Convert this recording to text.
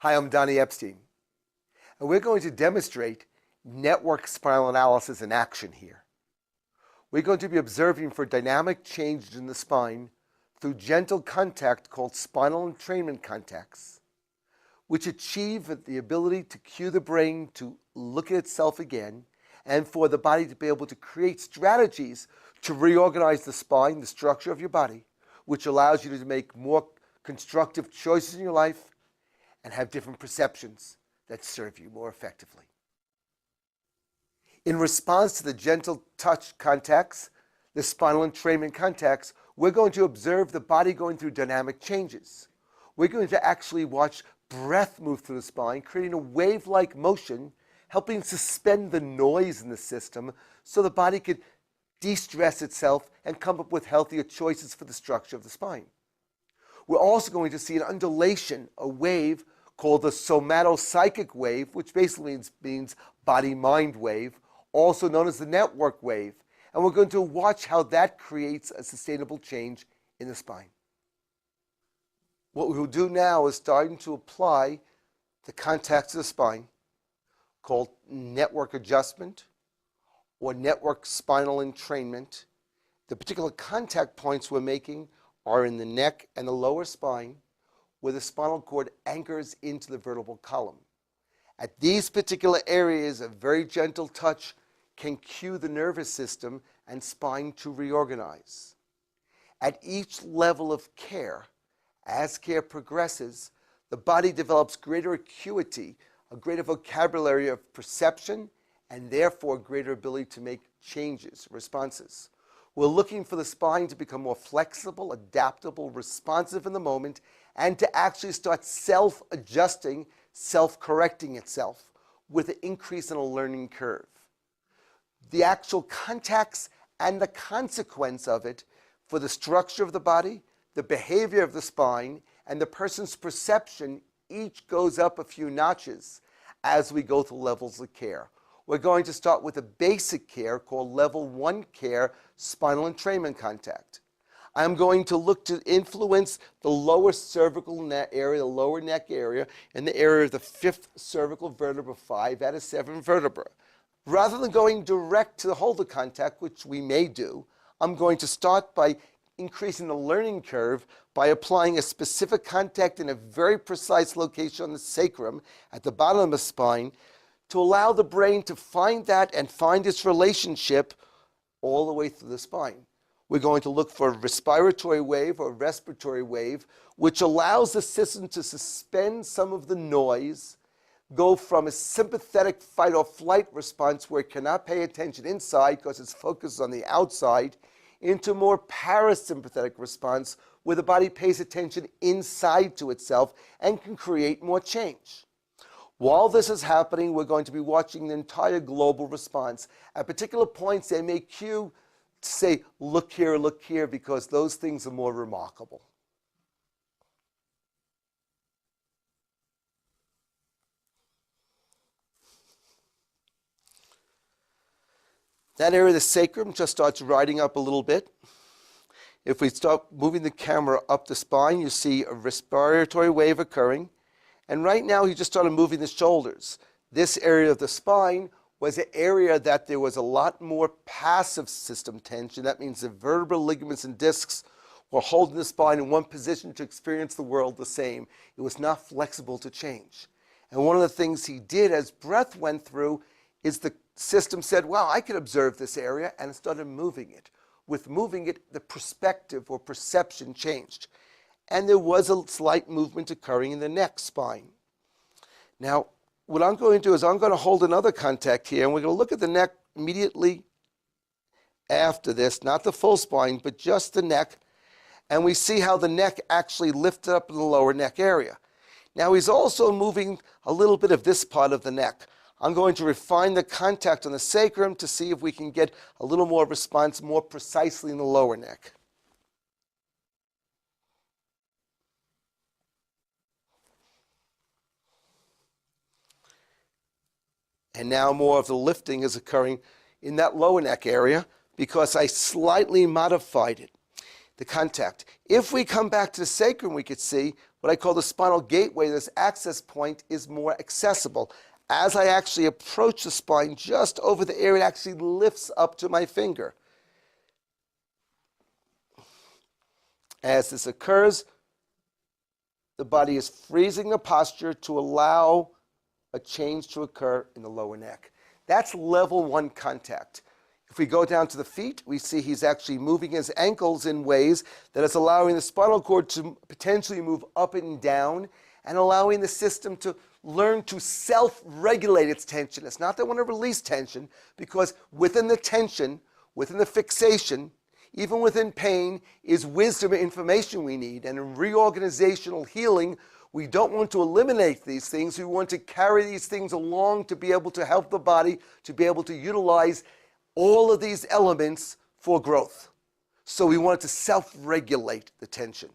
Hi, I'm Donny Epstein, and we're going to demonstrate network spinal analysis in action here. We're going to be observing for dynamic changes in the spine through gentle contact called spinal entrainment contacts, which achieve the ability to cue the brain to look at itself again and for the body to be able to create strategies to reorganize the spine, the structure of your body, which allows you to make more constructive choices in your life and have different perceptions that serve you more effectively. In response to the gentle touch contacts, the spinal entrainment contacts, we're going to observe the body going through dynamic changes. We're going to actually watch breath move through the spine, creating a wave-like motion, helping suspend the noise in the system so the body could de-stress itself and come up with healthier choices for the structure of the spine. We're also going to see an undulation, a wave called the somatopsychic wave, which basically means body-mind wave, also known as the network wave. And we're going to watch how that creates a sustainable change in the spine. What we will do now is starting to apply the contacts of the spine called network adjustment or network spinal entrainment. The particular contact points we're making are in the neck and the lower spine, where the spinal cord anchors into the vertebral column. At these particular areas, a very gentle touch can cue the nervous system and spine to reorganize. At each level of care, as care progresses, the body develops greater acuity, a greater vocabulary of perception, and therefore greater ability to make changes, responses. We're looking for the spine to become more flexible, adaptable, responsive in the moment, and to actually start self-adjusting, self-correcting itself with an increase in a learning curve. The actual contacts and the consequence of it for the structure of the body, the behavior of the spine, and the person's perception each goes up a few notches as we go through levels of care. We're going to start with a basic care called level 1 care, spinal entrainment contact. I'm going to look to influence the lower cervical neck area, the lower neck area, and the area of the 5th cervical vertebra, 5 out of 7 vertebrae. Rather than going direct to the holder contact, which we may do, I'm going to start by increasing the learning curve by applying a specific contact in a very precise location on the sacrum at the bottom of the spine to allow the brain to find that and find its relationship all the way through the spine. We're going to look for a respiratory wave or respiratory wave, which allows the system to suspend some of the noise, go from a sympathetic fight or flight response where it cannot pay attention inside because it's focused on the outside, into a more parasympathetic response where the body pays attention inside to itself and can create more change. While this is happening, we're going to be watching the entire global response. At particular points, they may cue to say, look here, because those things are more remarkable. That area of the sacrum just starts riding up a little bit. If we start moving the camera up the spine, you see a respiratory wave occurring. And right now, he just started moving the shoulders. This area of the spine was an area that there was a lot more passive system tension. That means the vertebral ligaments and discs were holding the spine in one position to experience the world the same. It was not flexible to change. And one of the things he did as breath went through is the system said, wow, I could observe this area, and it started moving it. With moving it, the perspective or perception changed. And there was a slight movement occurring in the neck spine. Now, what I'm going to do is I'm going to hold another contact here, and we're going to look at the neck immediately after this, not the full spine, but just the neck. And we see how the neck actually lifted up in the lower neck area. Now, he's also moving a little bit of this part of the neck. I'm going to refine the contact on the sacrum to see if we can get a little more response more precisely in the lower neck. And now more of the lifting is occurring in that lower neck area because I slightly modified it. the contact. If we come back to the sacrum, we could see what I call the spinal gateway. This access point is more accessible. As I actually approach the spine, just over the area, it actually lifts up to my finger. As this occurs, the body is freezing the posture to allow a change to occur in the lower neck. That's level 1 contact. If we go down to the feet, we see he's actually moving his ankles in ways that is allowing the spinal cord to potentially move up and down and allowing the system to learn to self-regulate its tension. It's not that I want to release tension, because within the tension, within the fixation, even within pain, is wisdom and information we need. And in reorganizational healing, we don't want to eliminate these things. We want to carry these things along to be able to help the body, to be able to utilize all of these elements for growth. So we want to self-regulate the tension.